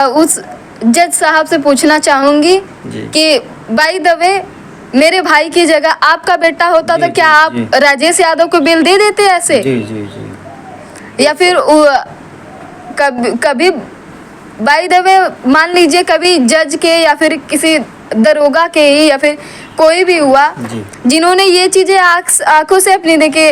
उस जज साहब से पूछना चाहूंगी कि बाय द वे मेरे भाई की जगह आपका बेटा होता तो क्या आप राजेश यादव को बेल दे देते ऐसे? जी जी जी। या फिर कभी बाय द वे मान लीजिए कभी जज के या फिर किसी दरोगा के ही या फिर कोई भी हुआ जिन्होंने ये चीजें आंखों से अपनी देखे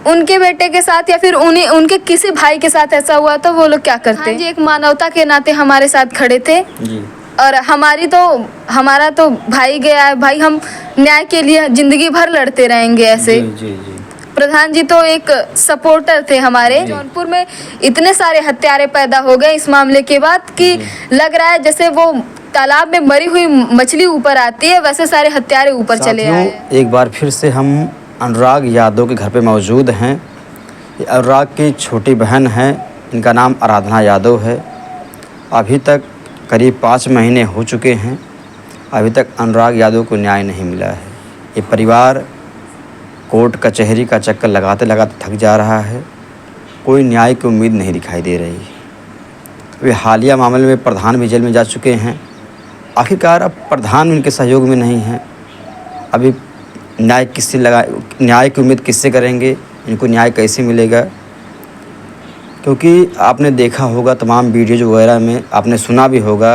उनके बेटे के साथ या फिर उनके किसी भाई के साथ ऐसा हुआ तो वो लोग क्या करते? हाँ जी, एक मानवता के नाते हमारे साथ खड़े थे जी। और हमारा तो भाई गया है भाई, हम न्याय के लिए जिंदगी भर लड़ते रहेंगे ऐसे जी, जी, जी। प्रधान जी तो एक सपोर्टर थे हमारे। जौनपुर में इतने सारे हत्यारे पैदा हो गए इस मामले के बाद कि लग रहा है जैसे वो तालाब में मरी हुई मछली ऊपर आती है वैसे सारे हत्यारे ऊपर चले आए। एक बार फिर से हम अनुराग यादव के घर पे मौजूद हैं। अनुराग की छोटी बहन है, इनका नाम आराधना यादव है। अभी तक करीब 5 महीने हो चुके हैं, अभी तक अनुराग यादव को न्याय नहीं मिला है। ये परिवार कोर्ट कचहरी का चक्कर लगाते लगाते थक जा रहा है, कोई न्याय की उम्मीद नहीं दिखाई दे रही। वे हालिया मामले में प्रधान भी जेल में जा चुके हैं। आखिरकार अब प्रधान उनके सहयोग में नहीं हैं। अभी न्याय की उम्मीद किससे करेंगे, इनको न्याय कैसे मिलेगा? क्योंकि आपने देखा होगा तमाम वीडियोज वगैरह में, आपने सुना भी होगा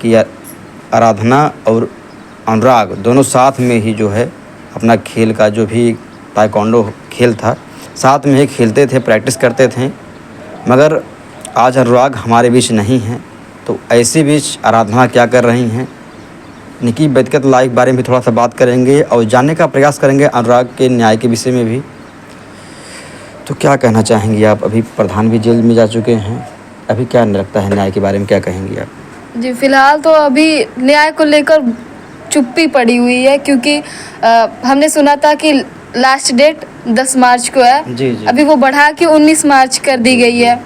कि आराधना और अनुराग दोनों साथ में ही जो है अपना खेल का जो भी ताइक्वांडो खेल था साथ में ही खेलते थे, प्रैक्टिस करते थे। मगर आज अनुराग हमारे बीच नहीं हैं, तो ऐसे बीच आराधना क्या कर रही हैं, इनकी व्यक्तिगत लाइफ बारे में भी थोड़ा सा बात करेंगे और जानने का प्रयास करेंगे अनुराग के न्याय के विषय में भी। तो क्या कहना चाहेंगी आप? अभी प्रधान भी जेल में जा चुके हैं, अभी क्या लगता है न्याय के बारे में, क्या कहेंगी आप? जी फिलहाल तो अभी न्याय को लेकर चुप्पी पड़ी हुई है क्योंकि हमने सुना था कि लास्ट डेट 10 मार्च को है जी। अभी वो बढ़ा के 19 मार्च कर दी गई है।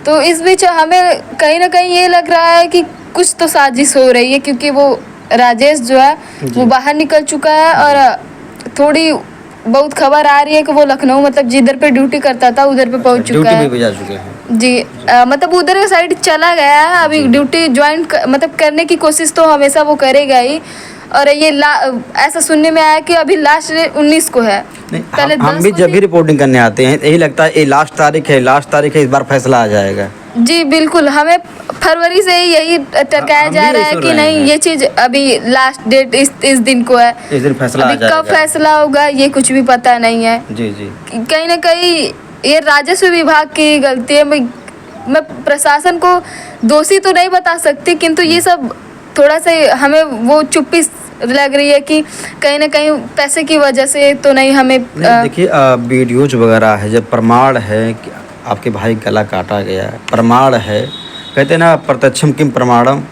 तो इस बीच हमें कहीं ना कहीं ये लग रहा है कि कुछ तो साजिश हो रही है क्योंकि वो राजेश जो है वो बाहर निकल चुका है और थोड़ी बहुत खबर आ रही है कि वो लखनऊ मतलब जिधर पे ड्यूटी करता था उधर पे पहुंच चुका है। ड्यूटी पे जा चुके हैं जी। मतलब उधर के साइड चला गया है, अभी ड्यूटी ज्वाइन मतलब करने की कोशिश तो हमेशा वो करेगा ही। और ये ऐसा सुनने में आया कि अभी लास्ट 19 को है। पहले हम भी जब भी रिपोर्टिंग करने आते हैं यही लगता है ये लास्ट तारीख है, इस बार फैसला आ जाएगा। जी बिल्कुल, हमें फरवरी से यही टरकाया जा रहा है कि नहीं ये चीज अभी लास्ट डेट इस दिन को है, इस दिन फैसला अभी कब फैसला होगा ये कुछ भी पता नहीं है जी जी। कहीं ना कहीं ये राजस्व विभाग की गलती है। मैं प्रशासन को दोषी तो नहीं बता सकती किंतु ये सब थोड़ा सा हमें वो चुप्पी लग रही है कि कहीं ना कहीं पैसे की वजह से तो नहीं हमें देखिए वीडियोज वगैरह है, जब प्रमाण है कि आपके भाई गला काटा गया, प्रमाण है, कहते ना प्रत्यक्षम किम प्रमाणम,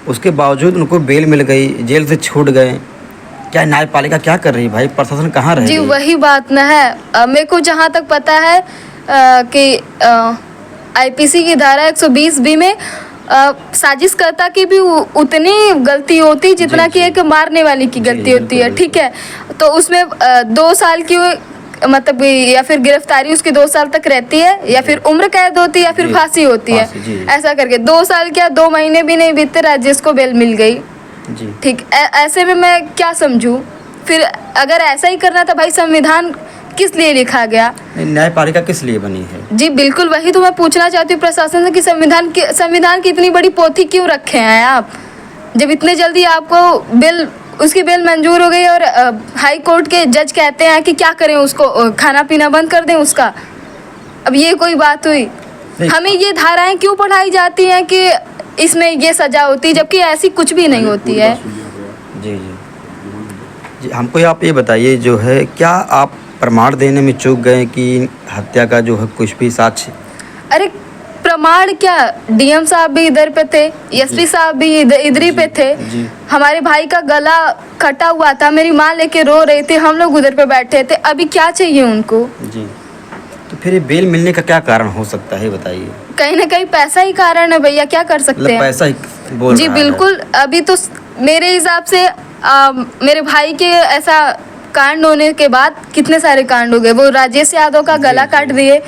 उसके बावजूद उनको बेल मिल गई, जेल से छूट गए। क्या न्यायपालिका क्या कर रही भाई, प्रशासन कहाँ रह जी? वही बात न है। मेरे को जहाँ तक पता है कि आईपीसी की धारा 120B में साजिशकर्ता की भी उतनी गलती होती जितना कि एक मारने वाली की गलती होती है, ठीक है? तो उसमें 2 साल की मतलब या फिर गिरफ्तारी उसकी 2 साल तक रहती है या फिर उम्र कैद होती है या फिर फांसी होती है। ऐसा करके 2 साल क्या 2 महीने भी नहीं बीतते राजेश को बेल मिल गई, ठीक। ऐसे में मैं क्या समझूं? फिर अगर ऐसा ही करना था भाई, संविधान किस लिए लिखा गया, न्यायपालिका किस लिए बनी है? जी बिल्कुल, वही तो मैं पूछना चाहती हूँ प्रशासन से कि संविधान की इतनी बड़ी पोथी क्यों रखे हैं आप, जब इतने जल्दी आपको उसकी बेल मंजूर हो गई और हाई कोर्ट के जज कहते हैं कि क्या करें, उसको खाना पीना बंद कर दें उसका। अब ये कोई बात हुई? हमें ये धाराएं क्यों पढ़ाई जाती हैं कि इसमें ये सजा होती है जबकि ऐसी कुछ भी नहीं होती है। जी जी जी, हमको आप ये बताइए जो है, क्या आप प्रमाण देने में चूक गए कि हत्या का जो है कुछ भी साक्ष्य? अरे प्रमाण क्या, डीएम साहब भी इधर पे थे, एसपी साहब भी इधर ही पे थे। हमारे भाई का गला कटा हुआ था, मेरी माँ लेके रो रही थी, हम लोग उधर पे बैठे थे। अभी क्या चाहिए उनको? जी तो फिर बेल मिलने का क्या कारण हो सकता है बताइए? कहीं ना कहीं पैसा ही कारण है भैया, क्या कर सकते हैं? पैसा ही बोल जी बिल्कुल। अभी तो मेरे हिसाब से मेरे भाई के ऐसा कांड होने के बाद कितने सारे कांड हो गए। वो राजेश यादव का गला काट दिए,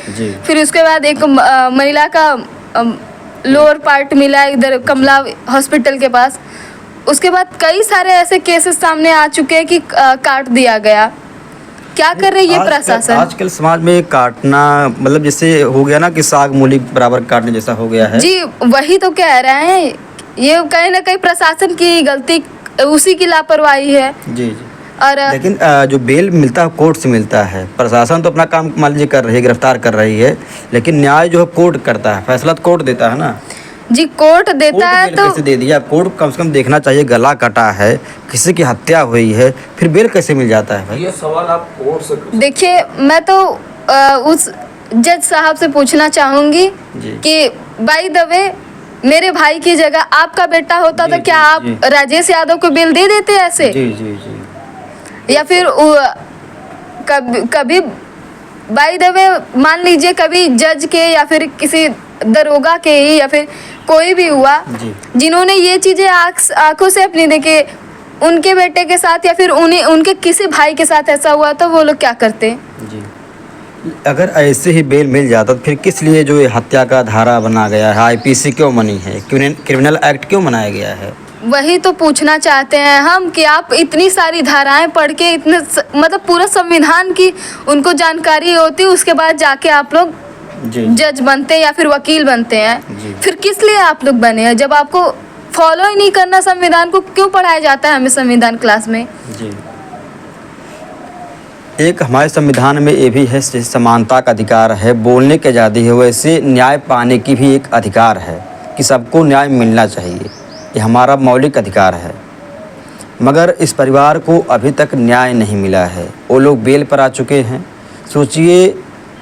फिर उसके बाद एक महिला का लोअर पार्ट मिला है इधर कमला हॉस्पिटल के पास। उसके बाद कई सारे ऐसे केसेस सामने आ चुके हैं कि काट दिया गया। क्या कर रही है प्रशासन? आजकल समाज में काटना मतलब जैसे हो गया ना कि साग मूली बराबर काटने जैसा हो गया है। जी वही तो कह रहे हैं, ये कहीं ना कहीं प्रशासन की गलती, उसी की लापरवाही है। जी। और लेकिन जो बेल मिलता है कोर्ट से मिलता है। प्रशासन तो अपना काम मान लीजिए कर रही है, गिरफ्तार कर रही है, लेकिन न्याय जो है कोर्ट करता है, फैसला तो कोर्ट देता है ना। जी कोर्ट देता है तो कैसे दे दिया? कोर्ट कम से कम देखना चाहिए, गला कटा है, किसी की हत्या हुई है, फिर बेल कैसे मिल जाता है भाई? ये सवाल आप कोर्ट से देखिए, मैं तो उस जज साहब से पूछना चाहूंगी कि बाय द वे मेरे भाई की जगह आपका बेटा होता तो क्या आप राजेश यादव को बेल दे देते ऐसे? जी जी जी। या फिर कभी बाय द वे मान लीजिए कभी जज के या फिर किसी दरोगा के ही या फिर कोई भी हुआ जिन्होंने ये चीजें आंखों से अपनी देखे, उनके बेटे के साथ या फिर उनके किसी भाई के साथ ऐसा हुआ तो वो लोग क्या करते? जी अगर ऐसे ही बेल मिल जाता तो फिर किस लिए जो ये हत्या का धारा बना गया है, आईपीसी क्यों बनी है, क्रिमिनल एक्ट क्यों बनाया गया है? वही तो पूछना चाहते हैं हम कि आप इतनी सारी धाराएं पढ़ के इतने मतलब पूरा संविधान की उनको जानकारी होती, उसके बाद जाके आप लोग जज बनते हैं या फिर वकील बनते हैं। फिर किस लिए आप लोग बने हैं जब आपको फॉलो ही नहीं करना संविधान को? क्यों पढ़ाया जाता है हमें संविधान क्लास में? जी एक हमारे संविधान में ये भी है, समानता का अधिकार है, बोलने की आज़ादी है, वैसे न्याय पाने की भी एक अधिकार है कि सबको न्याय मिलना चाहिए, ये हमारा मौलिक अधिकार है। मगर इस परिवार को अभी तक न्याय नहीं मिला है। वो लोग बेल पर आ चुके हैं। सोचिए,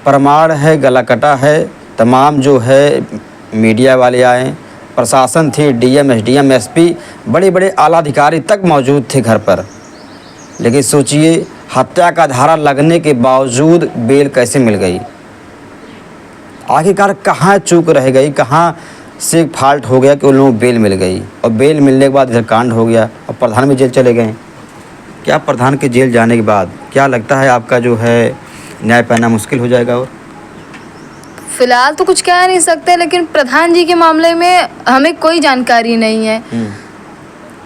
प्रमाण है, गला कटा है, तमाम जो है मीडिया वाले आए, प्रशासन थे, डीएम एसडीएम एसपी, बड़े बड़े आला अधिकारी तक मौजूद थे घर पर, लेकिन सोचिए हत्या का धारा लगने के बावजूद बेल कैसे मिल गई? आखिरकार कहाँ चूक रह गई, कहाँ से फॉल्ट हो गया कि उन लोगों को बेल मिल गई? और बेल मिलने के बाद इधर कांड हो गया और प्रधान भी जेल चले गए। क्या प्रधान के जेल जाने के बाद क्या लगता है आपका जो है न्याय पाना मुश्किल हो जाएगा? और फिलहाल तो कुछ कह नहीं सकते, लेकिन प्रधान जी के मामले में हमें कोई जानकारी नहीं है।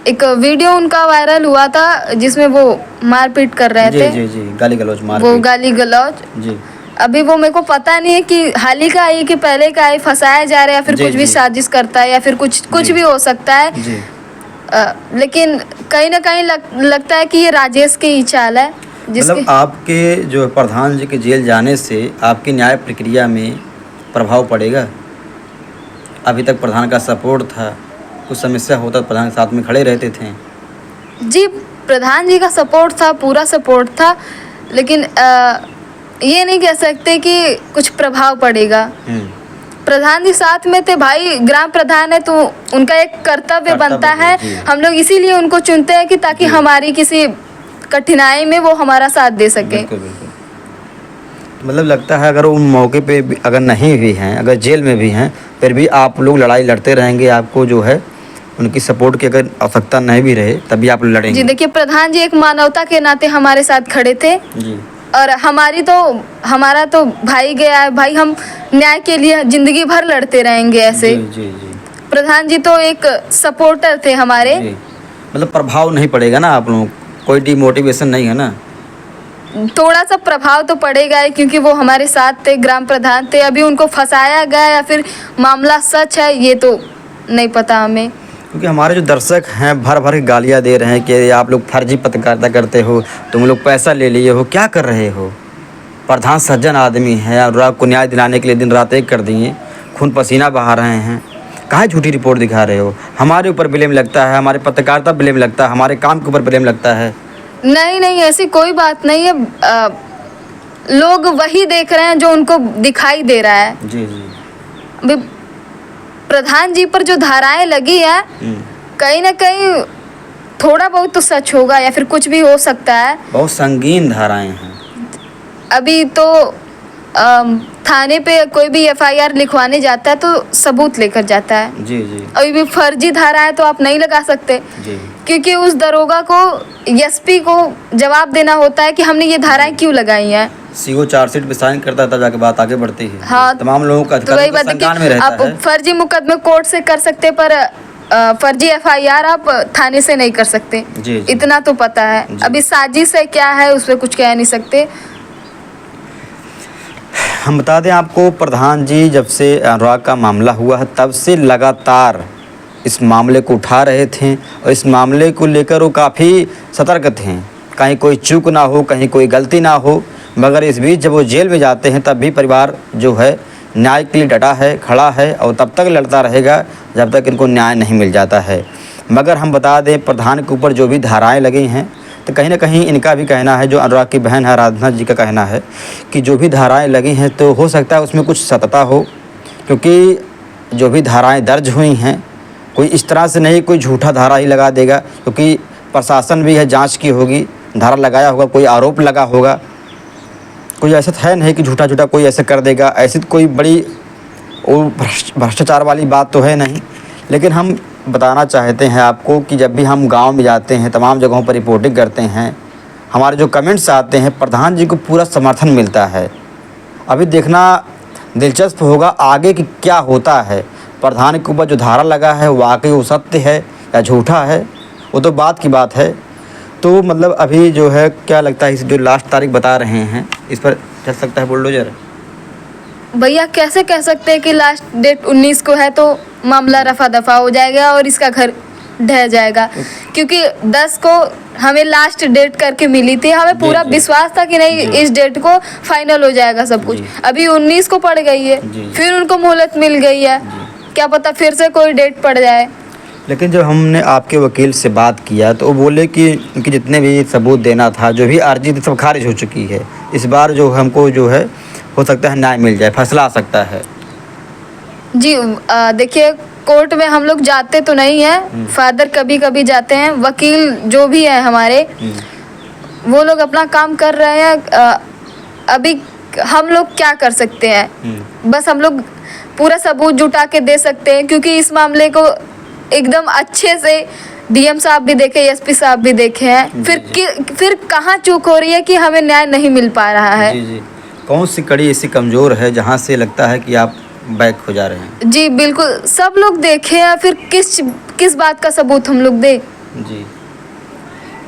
एक वीडियो उनका वायरल हुआ था जिसमें वो मारपीट कर रहे थे। जी जी, गाली गलौज मार, वो गाली गलौज। जी अभी वो मेरे को पता नहीं है कि हाल ही का है कि पहले का है, फंसाया जा रहा है या फिर कुछ भी साजिश करता है या फिर कुछ भी हो सकता है। लेकिन कहीं ना कहीं लगता है कि ये राजेश की ही चाल है। मतलब आपके जो प्रधान जी के जेल जाने से आपकी न्याय प्रक्रिया में प्रभाव पड़ेगा? अभी तक प्रधान का सपोर्ट था, कुछ समस्या होता तो प्रधान के साथ में खड़े रहते थे। जी प्रधान जी का सपोर्ट था, पूरा सपोर्ट था, लेकिन ये नहीं कह सकते कि कुछ प्रभाव पड़ेगा। प्रधान जी साथ में थे, भाई ग्राम प्रधान है तो उनका एक कर्तव्य बनता है। हम लोग इसीलिए उनको चुनते हैं कि ताकि हमारी किसी कठिनाई में वो हमारा साथ दे सके। बिल्कुल बिल्कुल। मतलब लगता है अगर उन मौके पे अगर नहीं भी हैं, अगर जेल में भी हैं, फिर भी आप लोग लड़ाई लड़ते रहेंगे। आपको जो है उनकी सपोर्ट की अगर आवश्यकता नहीं भी रहे तभी आप लड़ेंगे। जी देखिए, प्रधान जी एक मानवता के नाते हमारे साथ खड़े थे जी। और हमारा तो भाई गया है, भाई हम न्याय के लिए जिंदगी भर लड़ते रहेंगे ऐसे। जी, जी, जी। प्रधान जी तो एक सपोर्टर थे हमारे। मतलब प्रभाव नहीं पड़ेगा ना आप लोगों, कोई डिमोटिवेशन नहीं है ना? थोड़ा सा प्रभाव तो पड़ेगा है क्योंकि वो हमारे साथ थे, ग्राम प्रधान थे। अभी उनको फंसाया गया या फिर मामला सच है ये तो नहीं पता हमें, क्योंकि हमारे जो दर्शक हैं भर भर के गालियाँ दे रहे हैं कि आप लोग फर्जी पत्रकारिता करते हो, तुम लोग पैसा ले लिए हो, क्या कर रहे हो? प्रधान सज्जन आदमी है और आपको न्याय दिलाने के लिए दिन रात एक कर दिए, खून पसीना बहा रहे हैं, काहे झूठी रिपोर्ट दिखा रहे हो? हमारे ऊपर ब्लेम लगता है, हमारे पत्रकारिता ब्लेम लगता है, हमारे काम के ऊपर ब्लेम लगता है। नहीं, ऐसी कोई बात नहीं है। लोग वही देख रहे हैं जो उनको दिखाई दे रहा है। जी जी। अभी प्रधान जी पर जो धाराएं लगी है, कहीं ना कहीं थोड़ा बहुत तो सच होगा या फिर कुछ भी हो सकता है। बहुत संगीन धाराएं हैं। अभी तो थाने पे कोई भी एफआईआर लिखवाने जाता है तो सबूत लेकर जाता है। जी जी। अभी भी फर्जी धाराएं तो आप नहीं लगा सकते जी। क्योंकि उस दरोगा को एसपी को जवाब देना होता है कि हमने ये धाराएं क्यों लगाई हैं। सीओ चार्जशीट पे साइन करता है तब जाके बात आगे बढ़ती है। हाँ, तमाम लोगों का तो वही बात है कि संज्ञान में रहता आप है। फर्जी मुकदमे कोर्ट से कर सकते पर फर्जी एफआईआर आप थाने से नहीं कर सकते। जी। इतना तो पता है। जी। अभी साजिश है क्या है उस पर कुछ कह नहीं सकते। हम बता दें आपको, प्रधान जी जब से अनुराग का मामला हुआ है तब से लगातार इस मामले को उठा रहे थे और इस मामले को लेकर वो काफ़ी सतर्क थे, कहीं कोई चूक ना हो, कहीं कोई गलती ना हो। मगर इस बीच जब वो जेल में जाते हैं तब भी परिवार जो है न्याय के लिए डटा है, खड़ा है और तब तक लड़ता रहेगा जब तक इनको न्याय नहीं मिल जाता है। मगर हम बता दें, प्रधान के ऊपर जो भी धाराएं लगी हैं तो कहीं ना कहीं इनका भी कहना है, जो अनुराग की बहन है आराधना जी का कहना है कि जो भी धाराएं लगी हैं तो हो सकता है उसमें कुछ सत्यता हो, क्योंकि जो भी धाराएं दर्ज हुई हैं कोई इस तरह से नहीं कोई झूठा धारा ही लगा देगा, क्योंकि प्रशासन भी है, जांच की होगी, धारा लगाया होगा, कोई आरोप लगा होगा। कोई ऐसा है नहीं कि झूठा झूठा कोई ऐसा कर देगा, ऐसी कोई बड़ी वो भ्रष्टाचार वाली बात तो है नहीं। लेकिन हम बताना चाहते हैं आपको कि जब भी हम गांव में जाते हैं, तमाम जगहों पर रिपोर्टिंग करते हैं, हमारे जो कमेंट्स आते हैं प्रधान जी को पूरा समर्थन मिलता है। अभी देखना दिलचस्प होगा आगे कि क्या होता है। प्रधान के ऊपर जो धारा लगा है वाकई वो सत्य है या झूठा है, वो तो बात की बात है। तो मतलब अभी जो है क्या लगता है, इस जो लास्ट तारीख बता रहे हैं इस पर चल सकता है बुलडोजर? भैया कैसे कह सकते हैं कि लास्ट डेट 19 को है तो मामला रफा दफा हो जाएगा और इसका घर ढह जाएगा, क्योंकि 10 को हमें लास्ट डेट करके मिली थी। हमें पूरा विश्वास था कि नहीं इस डेट को फाइनल हो जाएगा सब कुछ। अभी 19 को पड़ गई है, फिर उनको मोहलत मिल गई है, क्या पता फिर से कोई डेट पड़ जाए। लेकिन जब हमने आपके वकील से बात किया तो वो बोले कि उनके जितने भी सबूत देना था, जो भी अर्जी थी, सब खारिज हो चुकी है। इस बार जो हमको जो है हो सकता है न्याय मिल जाए, फैसला आ सकता है। जी देखिए, कोर्ट में हम लोग जाते तो नहीं हैं, फादर कभी कभी जाते हैं, वकील जो भी है हमारे वो लोग अपना काम कर रहे हैं। अभी हम लोग क्या कर सकते हैं, बस हम लोग पूरा सबूत जुटा के दे सकते हैं, क्योंकि इस मामले को एकदम अच्छे से डीएम साहब भी देखे, एसपी साहब भी देखे हैं। फिर कहाँ चूक हो रही है कि हमें न्याय नहीं मिल पा रहा है। जी। कौन सी कड़ी ऐसी कमज़ोर है जहाँ से लगता है कि आप बैक हो जा रहे हैं? जी बिल्कुल, सब लोग देखे हैं, फिर किस बात का सबूत हम लोग दे। जी,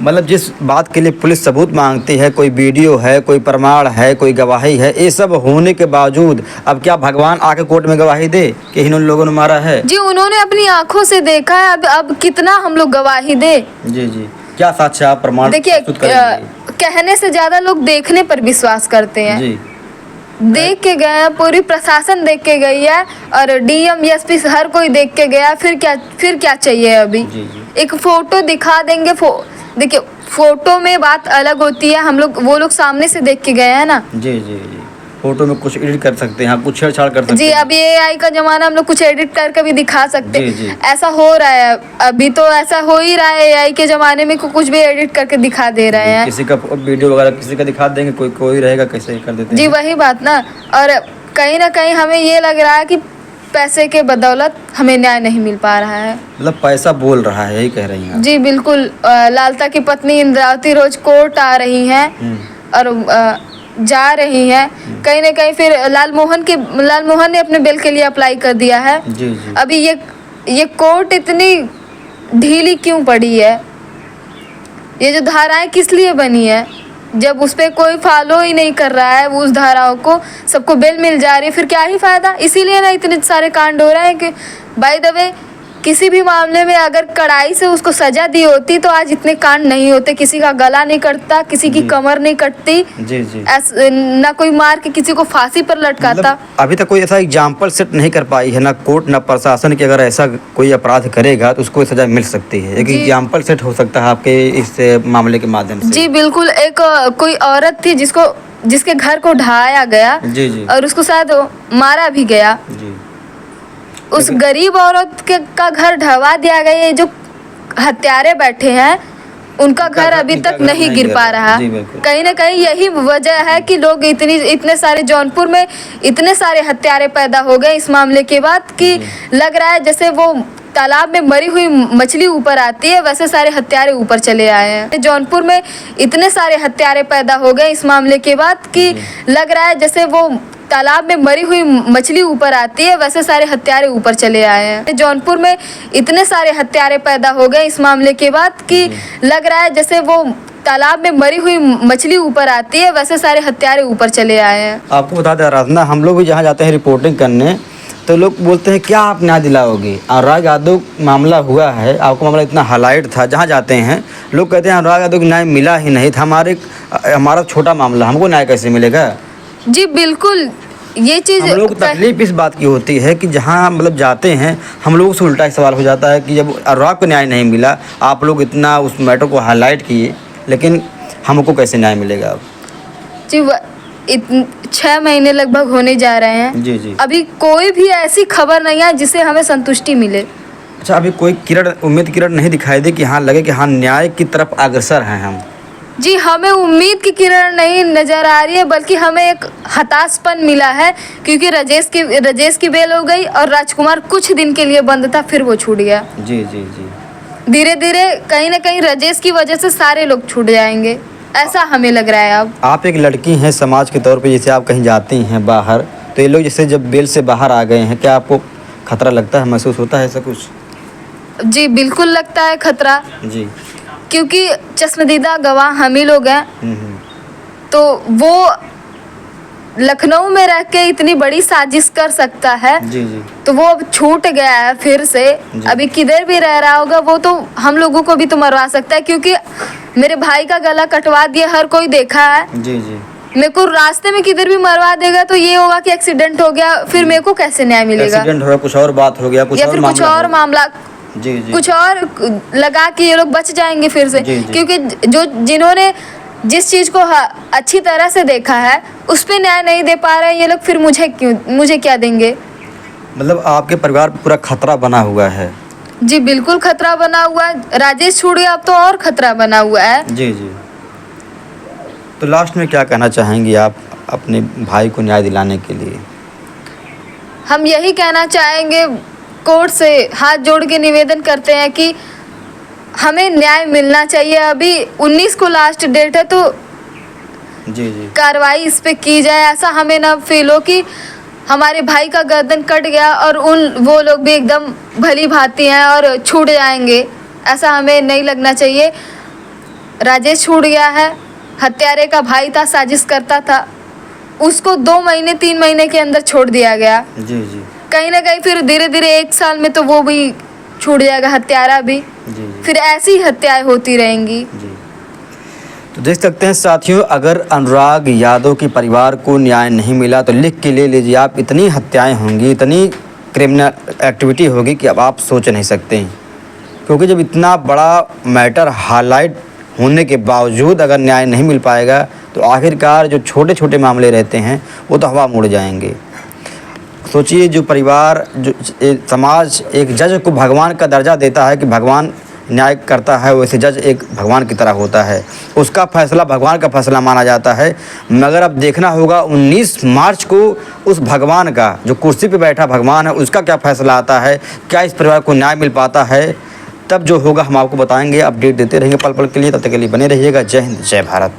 मतलब जिस बात के लिए पुलिस सबूत मांगती है, कोई वीडियो है, कोई प्रमाण है, कोई गवाही है, ये सब होने के बावजूद अब क्या भगवान आके कोर्ट में गवाही दे कि इन लोगों ने मारा है? जी, उन्होंने अपनी आंखों से देखा है, अब कितना हम लोग गवाही दे। जी, क्या साक्ष्य आप प्रमाण देखिए, कहने से ज्यादा लोग देखने पर विश्वास करते हैं। जी, देख के गए हैं, पूरी प्रशासन देख के गई है और डीएम एसपी हर कोई देख के गया। फिर क्या चाहिए अभी? जी। एक फोटो दिखा देंगे। देखिए, फोटो में बात अलग होती है, वो लोग सामने से देख के गए हैं ना। जी, फोटो में कुछ एडिट कर सकते हैं, कुछ छेड़छाड़ कर सकते हैं। जी, अभी एआई का जमाना, हम लोग कुछ एडिट करके भी दिखा सकते हैं। जी। ऐसा हो रहा है, अभी तो ऐसा हो ही रहा है। एआई के जमाने में कुछ भी एडिट करके दिखा दे रहे हैं। किसी का वीडियो वगैरह किसी का दिखा देंगे, कोई रहेगा कैसे कर देते हैं। जी, वही बात ना। और कहीं ना कहीं हमें ये लग रहा है कि पैसे के बदौलत हमें न्याय नहीं मिल पा रहा है। मतलब पैसा बोल रहा है, यही कह रही हैं? जी बिल्कुल। लालता की पत्नी इंद्रावती रोज कोर्ट आ रही हैं और जा रही हैं। कहीं ना कहीं फिर लाल मोहन ने अपने बेल के लिए अप्लाई कर दिया है। जी। अभी ये कोर्ट इतनी ढीली क्यों पड़ी है? ये जो धाराएं किस लिए बनी है? जब उस पर कोई फॉलो ही नहीं कर रहा है, वो उस धाराओं को, सबको बेल मिल जा रही है, फिर क्या ही फायदा? इसीलिए ना इतने सारे कांड हो रहे हैं कि बाय द वे किसी भी मामले में अगर कड़ाई से उसको सजा दी होती तो आज इतने कांड नहीं होते। किसी का गला नहीं कटता, किसी की कमर नहीं कटती। जी। ना कोई मार के किसी को फांसी पर लटकाता। मतलब अभी तक कोई ऐसा एग्जाम्पल सेट नहीं कर पाई है ना कोर्ट ना प्रशासन की। अगर ऐसा कोई अपराध करेगा तो उसको सजा मिल सकती है। एक एग्जाम्पल सेट हो सकता है आपके इस मामले के माध्यम से। जी बिल्कुल। एक कोई औरत थी जिसके घर को ढाया गया। जी। और उसको शायद मारा भी गया। जी। उस गरीब औरत का घर ढवा दिया गया। ये जो हत्यारे बैठे हैं उनका घर अभी तक नहीं गिर पा रहा। कहीं ना कहीं यही वजह है कि लोग इतने सारे जौनपुर में इतने सारे हत्यारे पैदा हो गए इस मामले के बाद कि लग रहा है जैसे वो तालाब में मरी हुई मछली ऊपर आती है, वैसे सारे हत्यारे ऊपर चले आए हैं। जौनपुर में इतने सारे हत्यारे पैदा हो गए इस मामले के बाद कि लग रहा है जैसे वो तालाब में मरी हुई मछली ऊपर आती है, वैसे सारे हत्यारे ऊपर चले आए हैं। जौनपुर में इतने सारे हत्यारे पैदा हो गए इस मामले के बाद कि लग रहा है जैसे वो तालाब में मरी हुई मछली ऊपर आती है, वैसे सारे हत्यारे ऊपर चले आए हैं। आपको बता दें आराधना, हम लोग भी जहाँ जाते हैं रिपोर्टिंग करने तो लोग बोलते हैं क्या आप न्याय दिलाओगे। अनुराग यादव मामला हुआ है, आपका मामला इतना हाईलाइट था, जहाँ जाते हैं लोग कहते हैं अनुराग यादव को न्याय मिला ही नहीं था, हमारा छोटा मामला, हमको न्याय कैसे मिलेगा। जी बिल्कुल, ये चीज़ हम लोग तकलीफ इस बात की होती है कि जहाँ मतलब जाते हैं हम लोगों से उल्टा सवाल हो जाता है कि जब अनुराग को न्याय नहीं मिला, आप लोग इतना उस मैटर को हाईलाइट किए, लेकिन हमको कैसे न्याय मिलेगा। अब जी 6 महीने लगभग होने जा रहे हैं। जी जी, अभी कोई भी ऐसी खबर नहीं है जिससे हमें संतुष्टि मिले। अच्छा, अभी कोई उम्मीद किरण नहीं दिखाई दे कि हाँ लगे कि हाँ न्याय की तरफ अग्रसर हैं हम। जी, हमें उम्मीद की किरण नहीं नज़र आ रही है, बल्कि हमें एक हताशपन मिला है, क्योंकि राजेश की बेल हो गई और राजकुमार कुछ दिन के लिए बंद था, फिर वो छूट गया। जी जी जी, धीरे धीरे कहीं ना कहीं राजेश की वजह से सारे लोग छूट जाएंगे, ऐसा हमें लग रहा है। अब आप एक लड़की हैं, समाज के तौर पे जैसे आप कहीं जाती हैं बाहर, तो ये लोग जैसे जब बेल से बाहर आ गए हैं, क्या आपको खतरा लगता है, महसूस होता है ऐसा कुछ। जी बिल्कुल लगता है खतरा, जी, क्योंकि चश्मदीदा गवाह हम ही लोग हैं। तो वो लखनऊ में रह के इतनी बड़ी साजिश कर सकता है। जी जी, तो वो अब छूट गया है फिर से, अभी किधर भी रह रहा होगा वो तो हम लोगों को भी तो मरवा सकता है, क्योंकि मेरे भाई का गला कटवा दिया, हर कोई देखा है। जी जी, मेरे को रास्ते में किधर भी मरवा देगा तो ये होगा कि एक्सीडेंट हो गया, फिर मेरे को कैसे न्याय मिलेगा। एक्सीडेंट हो गया, कुछ और बात हो गया, या फिर कुछ और मामला, जी जी, कुछ और लगा कि ये लोग बच जाएंगे फिर से। जी, जी। क्योंकि जिन्होंने जिस चीज़ को अच्छी तरह से देखा है उस पे न्याय नहीं दे पा रहे ये लोग, फिर मुझे क्या देंगे। मतलब आपके परिवार पर पूरा खतरा बना हुआ है। जी बिल्कुल खतरा बना हुआ है, राजेश छूट गया, अब तो और खतरा बना हुआ है। जी जी, तो लास्ट में क्या कहना चाहेंगी आप अपने भाई को न्याय दिलाने के लिए। हम यही कहना चाहेंगे, कोर्ट से हाथ जोड़ के निवेदन करते हैं कि हमें न्याय मिलना चाहिए। अभी 19 को लास्ट डेट है, तो जी जी, कार्रवाई इस पे की जाए, ऐसा हमें ना फील हो कि हमारे भाई का गर्दन कट गया और वो लोग भी एकदम भली भांति हैं और छूट जाएंगे, ऐसा हमें नहीं लगना चाहिए। राजेश छूट गया है, हत्यारे का भाई था, साजिश करता था, उसको 2 महीने 3 महीने के अंदर छोड़ दिया गया। जी जी, कहीं ना कहीं फिर धीरे धीरे 1 साल में तो वो भी छूट जाएगा, हत्यारा भी। जी, फिर ऐसी हत्याएं होती रहेंगी। जी। तो देख सकते हैं साथियों, अगर अनुराग यादव के परिवार को न्याय नहीं मिला तो लिख के ले लीजिए आप, इतनी हत्याएं होंगी, इतनी क्रिमिनल एक्टिविटी होगी कि अब आप सोच नहीं सकते हैं। क्योंकि जब इतना बड़ा मैटर हाईलाइट होने के बावजूद अगर न्याय नहीं मिल पाएगा तो आखिरकार जो छोटे छोटे मामले रहते हैं वो तो हवा मुड़ जाएंगे। सोचिए, जो परिवार, जो समाज एक जज को भगवान का दर्जा देता है कि भगवान न्याय करता है, वैसे जज एक भगवान की तरह होता है, उसका फैसला भगवान का फैसला माना जाता है। मगर अब देखना होगा 19 मार्च को उस भगवान का, जो कुर्सी पे बैठा भगवान है, उसका क्या फैसला आता है, क्या इस परिवार को न्याय मिल पाता है। तब जो होगा हम आपको बताएंगे, अपडेट देते रहेंगे पल पल के लिए। तब तक के लिए बने रहिएगा। जय हिंद, जय भारत।